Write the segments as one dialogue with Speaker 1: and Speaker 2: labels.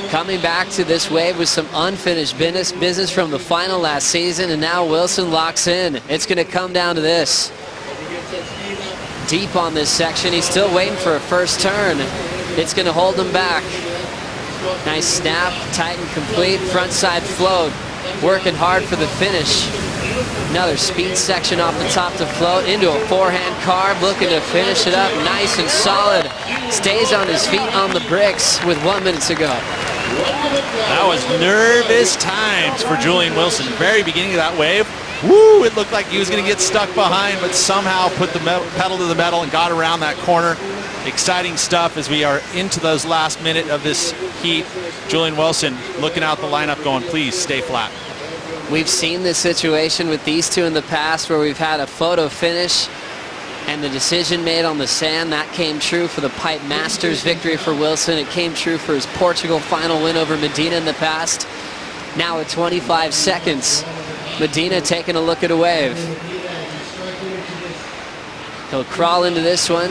Speaker 1: coming back to this wave with some unfinished business from the final last season, and now Wilson locks in. It's going to come down to this. Deep on this section, he's still waiting for a first turn. It's going to hold him back. Nice snap, tight and complete, front side float. Working hard for the finish. Another speed section off the top to float into a forehand carve, looking to finish it up nice and solid. Stays on his feet on the bricks with 1 minute to go.
Speaker 2: That was nervous times for Julian Wilson. Very beginning of that wave, woo, it looked like he was going to get stuck behind, but somehow put the pedal to the metal and got around that corner. Exciting stuff as we are into those last minute of this heat. Julian Wilson looking out the lineup going, please stay flat.
Speaker 1: We've seen this situation with these two in the past where we've had a photo finish and the decision made on the sand. That came true for the Pipe Masters victory for Wilson. It came true for his Portugal final win over Medina in the past. Now at 25 seconds, Medina taking a look at a wave. He'll crawl into this one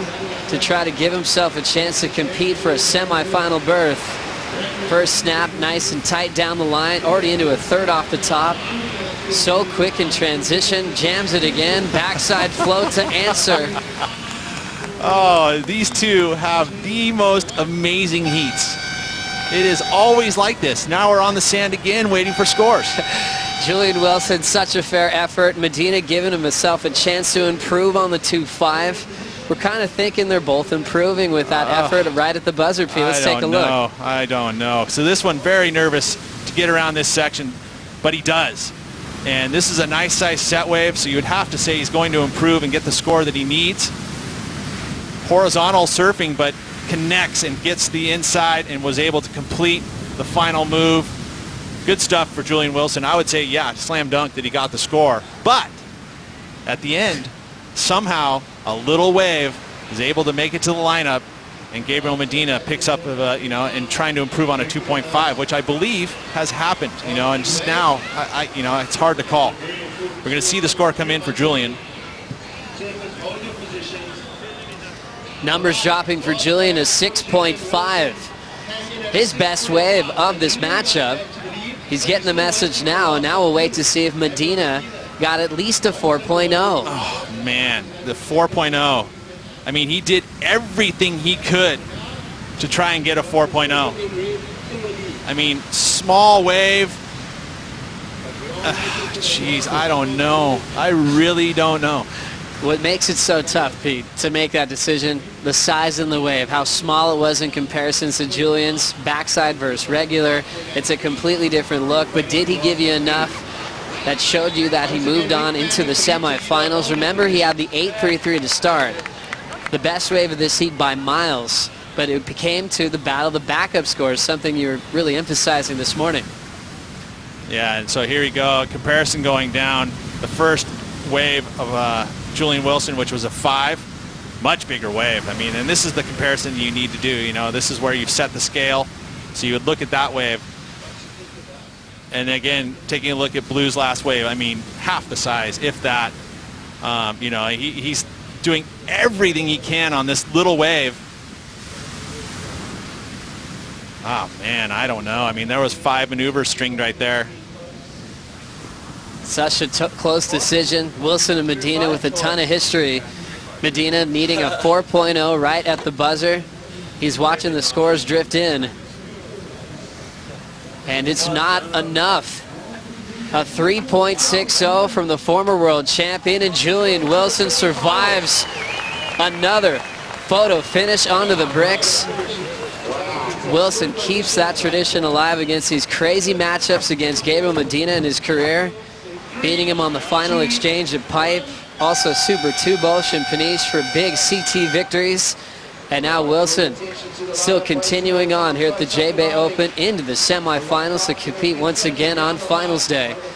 Speaker 1: to try to give himself a chance to compete for a semifinal berth. First snap, nice and tight down the line, already into a third off the top. So quick in transition, jams it again, backside float to answer.
Speaker 2: Oh, these two have the most amazing heats. It is always like this. Now we're on the sand again, waiting for scores.
Speaker 1: Julian Wilson, such a fair effort. Medina giving himself a chance to improve on the 2.5. We're kind of thinking they're both improving with that effort right at the buzzer, P. Let's take a look.
Speaker 2: I don't know. So this one, very nervous to get around this section, but he does. And this is a nice size set wave, so you would have to say he's going to improve and get the score that he needs. Horizontal surfing, but connects and gets the inside and was able to complete the final move. Good stuff for Julian Wilson. I would say, yeah, slam dunk that he got the score. But at the end, somehow a little wave is able to make it to the lineup, and Gabriel Medina picks up, and trying to improve on a 2.5, which I believe has happened, and just now, it's hard to call. We're going to see the score come in for Julian.
Speaker 1: Numbers dropping for Julian is 6.5. His best wave of this matchup. He's getting the message now, and now we'll wait to see if Medina got at least a 4.0.
Speaker 2: Oh, man, the 4.0. I mean, he did everything he could to try and get a 4.0. I mean, small wave. Jeez, I don't know. I really don't know.
Speaker 1: What makes it so tough, Pete, to make that decision, the size in the wave, how small it was in comparison to Julian's backside versus regular. It's a completely different look, but did he give you enough that showed you that he moved on into the semifinals? Remember, he had the 8.33 to start. The best wave of this heat by miles, but it became to the battle of the backup scores, something you're really emphasizing this morning.
Speaker 2: Yeah, and so here we go, comparison going down. The first wave of Julian Wilson, which was a 5, much bigger wave. I mean, and this is the comparison you need to do. This is where you've set the scale. So you would look at that wave. And again, taking a look at Blue's last wave, I mean, half the size, if that. He's doing everything he can on this little wave. Oh, man, I don't know. I mean, there was 5 maneuvers stringed right there.
Speaker 1: Such a close decision. Wilson and Medina with a ton of history. Medina needing a 4.0 right at the buzzer. He's watching the scores drift in. And it's not enough. A 3.60 from the former world champion, and Julian Wilson survives another photo finish onto the bricks. Wilson keeps that tradition alive against these crazy matchups against Gabriel Medina in his career, beating him on the final exchange at Pipe. Also Super Tubosh and Paniche for big CT victories. And now Wilson still continuing on here at the J-Bay Open into the semifinals to compete once again on finals day.